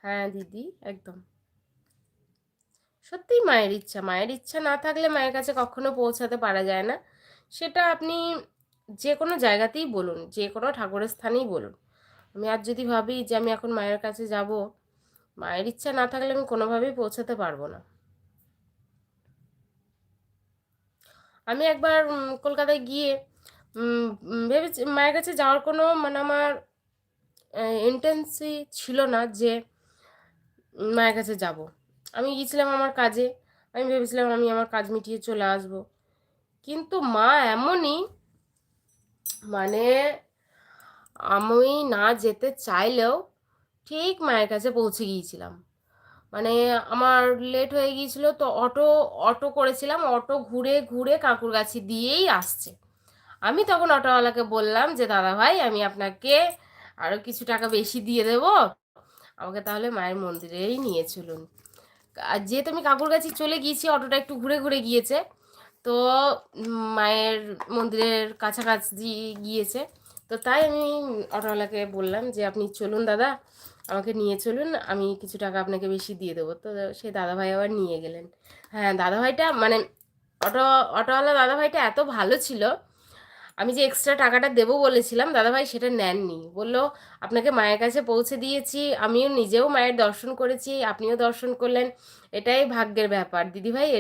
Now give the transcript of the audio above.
হ্যাঁ দিদি, একদম সত্যিই মায়ের ইচ্ছা না থাকলে মায়ের কাছে কখনো পৌঁছাতে পারা যায় না। সেটা আপনি যে কোনো জায়গাতেই বলুন, যে কোনো ঠাকুরের স্থানেই বলুন। আমি আর যদি ভাবি যে আমি এখন মায়ের কাছে যাব, মায়ের ইচ্ছা না থাকলে আমি কোনোভাবেই পৌঁছাতে পারবো না। আমি একবার কলকাতায় গিয়ে ভেবেছি মায়ের কাছে যাওয়ার কোনো মানে আমার ইন্টেন্সি ছিল না যে মায়ের কাছে যাব। আমি গিয়েছিলাম আমার কাজে, আমি ভেবেছিলাম আমি আমার কাজ মিটিয়ে চলে আসব। কিন্তু মা এমনই, মানে আমি না যেতে চাইলেও ঠিক মায়ের কাছে পৌঁছে গিয়েছিলাম। মানে আমার লেট হয়ে গিয়েছিল, তো অটো অটো করেছিলাম, অটো ঘুরে ঘুরে কাঁকুরগাছি দিয়েই আসছে। আমি তখন অটোওয়ালাকে বললাম যে দাদা ভাই, আমি আপনাকে আরও কিছু টাকা বেশি দিয়ে দেবো, আমাকে তাহলে মায়ের মন্দিরেই নিয়ে চলুন। আর যেহেতু আমি কাকুরগাছি চলে গিয়েছি, অটোটা একটু ঘুরে ঘুরে গিয়েছে, তো মায়ের মন্দিরের কাছাকাছি গিয়েছে। তো তাই আমি অটোওয়ালাকে বললাম যে আপনি চলুন দাদা, আমাকে নিয়ে চলুন, আমি কিছু টাকা আপনাকে বেশি দিয়ে দেবো। তো সেই দাদাভাই আবার নিয়ে গেলেন। হ্যাঁ, দাদাভাইটা মানে অটো অটোওয়ালা দাদাভাইটা এত ভালো ছিল, আমি যে এক্সট্রা টাকাটা দেবো বলেছিলাম দাদাভাই সেটা নেননি। বলল আপনাকে মায়ের কাছে পৌঁছে দিয়েছি, আমিও নিজেও মায়ের দর্শন করেছি, আপনিও দর্শন করলেন, এটাই ভাগ্যের ব্যাপার দিদিভাই।